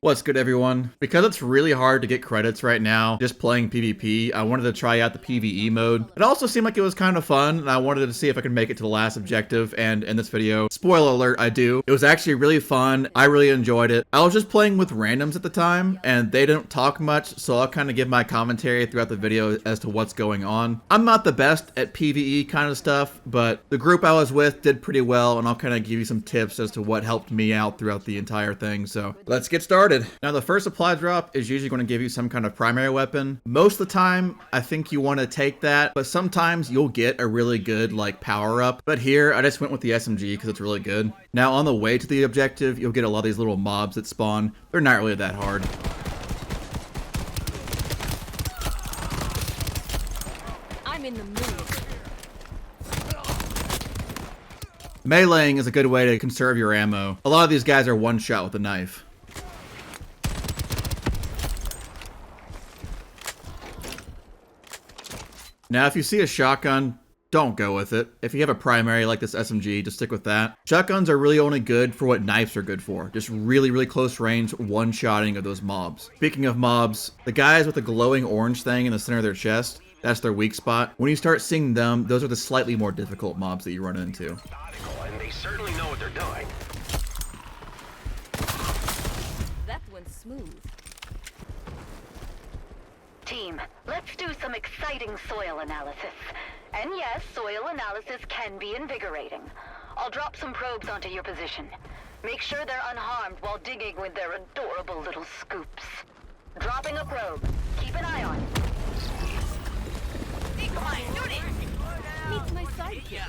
What's good, everyone? Because it's really hard to get credits right now just playing PvP, I wanted to try out the PvE mode. It also seemed like it was kind of fun, and I wanted to see if I could make it to the last objective, and in this video, spoiler alert, I do. It was actually really fun. I really enjoyed it. I was just playing with randoms at the time, and they didn't talk much, so I'll kind of give my commentary throughout the video as to what's going on. I'm not the best at PvE kind of stuff, but the group I was with did pretty well, and I'll kind of give you some tips as to what helped me out throughout the entire thing, so let's get started. Now, the first supply drop is usually going to give you some kind of primary weapon. Most of the time, I think you want to take that, but sometimes you'll get a really good, like, power-up. But here, I just went with the SMG because it's really good. Now, on the way to the objective, you'll get a lot of these little mobs that spawn. They're not really that hard. I'm in the mood. Meleeing is a good way to conserve your ammo. A lot of these guys are one shot with a knife. Now, if you see a shotgun, don't go with it. If you have a primary like this SMG, just stick with that. Shotguns are really only good for what knives are good for. Just really, really close range, one-shotting of those mobs. Speaking of mobs, the guys with the glowing orange thing in the center of their chest, that's their weak spot. When you start seeing them, those are the slightly more difficult mobs that you run into. And they certainly know what they're doing. That went smooth. Team, let's do some exciting soil analysis. And yes, soil analysis can be invigorating. I'll drop some probes onto your position. Make sure they're unharmed while digging with their adorable little scoops. Dropping a probe. Keep an eye on. Meet my sidekick.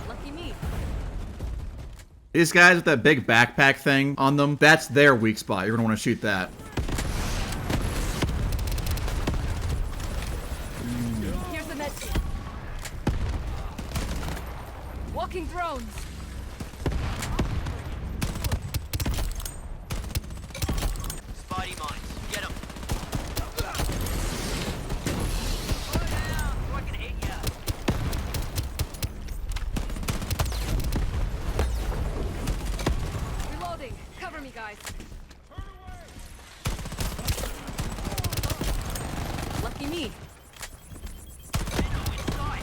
Lucky me. These guys with that big backpack thing on them, that's their weak spot. You're gonna want to shoot that. Here's the med kit. Walking drones. Spidey mines. Get him. I can hit ya. Reloading. Cover me, guys. Lucky me.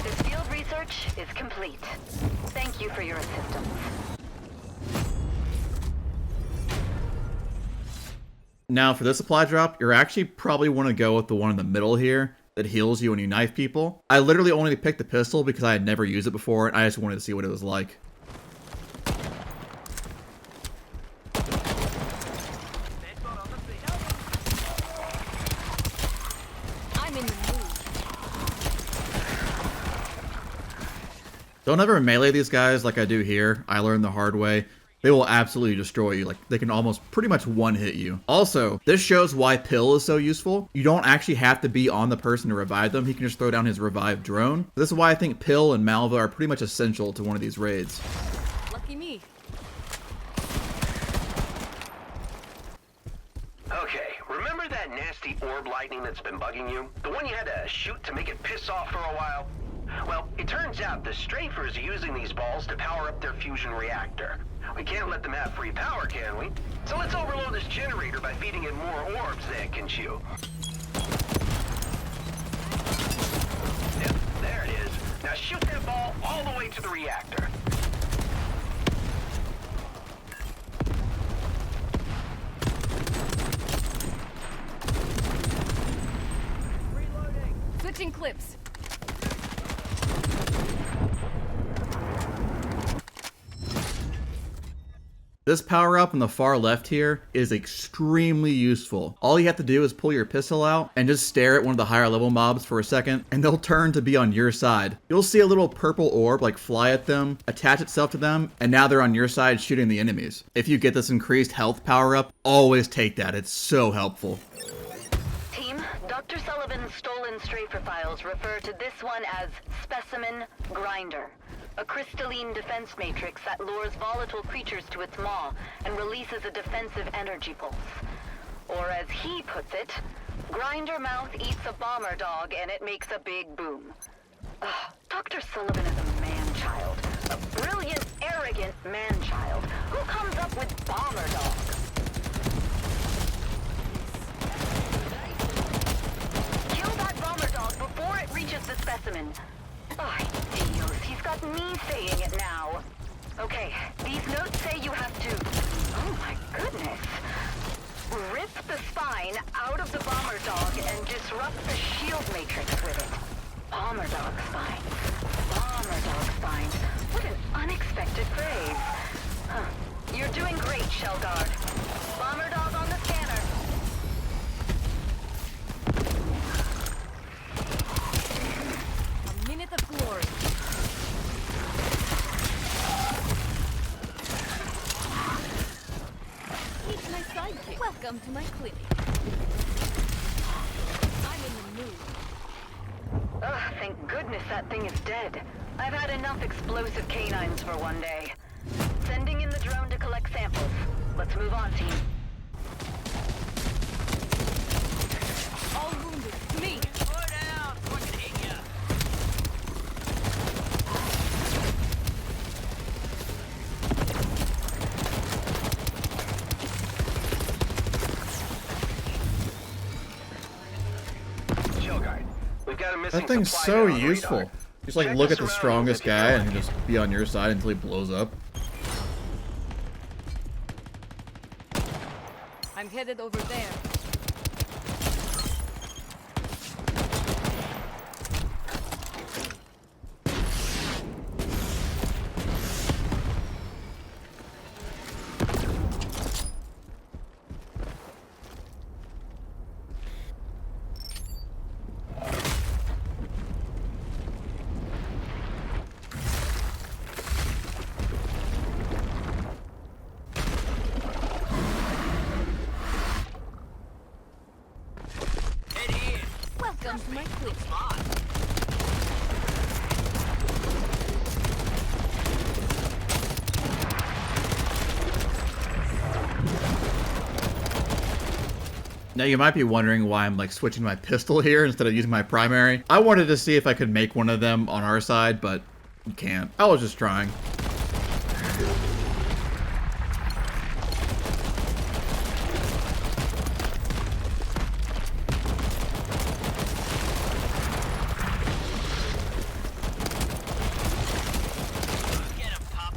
This field research is complete. Thank you for your assistance. Now, for this supply drop, you're actually probably want to go with the one in the middle here that heals you when you knife people. I literally only picked the pistol because I had never used it before, and I just wanted to see what it was like. I'm in the mood. Don't ever melee these guys like I do here. I learned the hard way. They will absolutely destroy you. Like, they can almost pretty much one-hit you. Also, this shows why Pill is so useful. You don't actually have to be on the person to revive them. He can just throw down his revive drone. This is why I think Pill and Malva are pretty much essential to one of these raids. Lucky me. Okay, remember that nasty orb lightning that's been bugging you? The one you had to shoot to make it piss off for a while? Well, it turns out the strafers are using these balls to power up their fusion reactor. We can't let them have free power, can we? So let's overload this generator by feeding it more orbs that it can chew. Yep, there it is. Now shoot that ball all the way to the reactor. Switching clips. This power-up on the far left here is extremely useful. All you have to do is pull your pistol out and just stare at one of the higher level mobs for a second, and they'll turn to be on your side. You'll see a little purple orb like fly at them, attach itself to them, and now they're on your side shooting the enemies. If you get this increased health power-up, always take that. It's so helpful. Team, Dr. Sullivan's stolen strafer files refer to this one as Specimen Grinder. A crystalline defense matrix that lures volatile creatures to its maw and releases a defensive energy pulse. Or as he puts it, Grinder Mouth eats a bomber dog and it makes a big boom. Dr. Sullivan is a man-child. A brilliant, arrogant man-child who comes up with me saying it now. Okay, these notes say you have to... Oh my goodness. Rip the spine out of the bomber dog and disrupt the shield matrix with it. Bomber dog spine. Bomber dog spine. What an unexpected phrase. Huh. You're doing great, Shell Guard. Bomber dog on the scanner. A minute of glory. He's my sidekick. Welcome to my clinic. I'm in the mood. Ugh, thank goodness that thing is dead. I've had enough explosive canines for one day. Sending in the drone to collect samples. Let's move on, team. All wounded. Me. Slow down. I can hit ya. Chill guard. We've got a missing That thing's supply so node on the useful. radar. Just like Check look the at the surroundings strongest if you guy feel and like he'll just be on your side until he blows up. I'm headed over there. Head here. Welcome to my clinic. Smart. Now you might be wondering why I'm like switching my pistol here instead of using my primary. I wanted to see if I could make one of them on our side, but you can't. I was just trying. Get him, pup.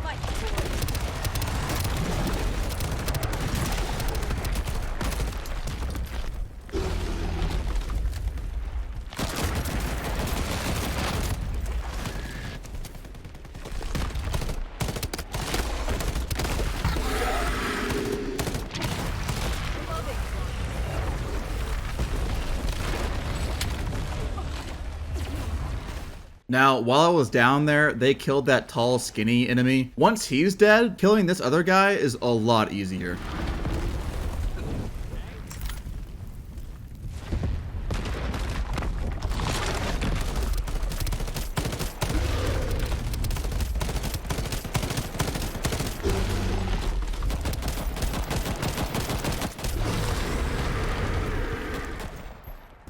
Fight for it. Reloading. Now, while I was down there, they killed that tall, skinny enemy. Once he's dead, killing this other guy is a lot easier.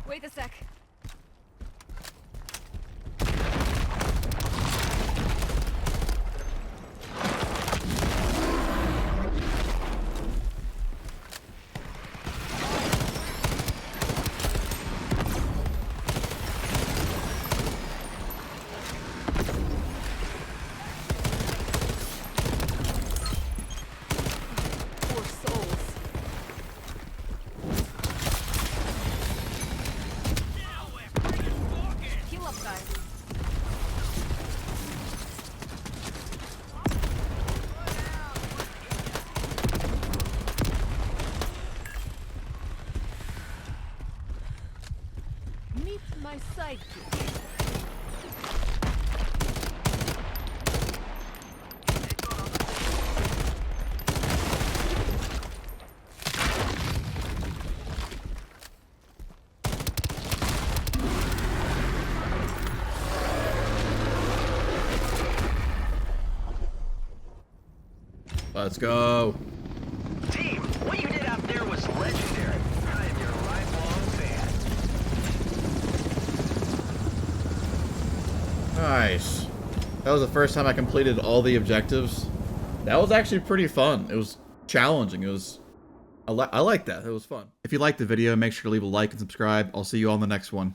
Wait a sec. Poor souls. Kill up, guys. Meet my sidekick. Let's go. Team, what you did out there was legendary. I am your lifelong fan. Nice. That was the first time I completed all the objectives. That was actually pretty fun. It was challenging. I like that. It was fun. If you liked the video, make sure to leave a like and subscribe. I'll see you on the next one.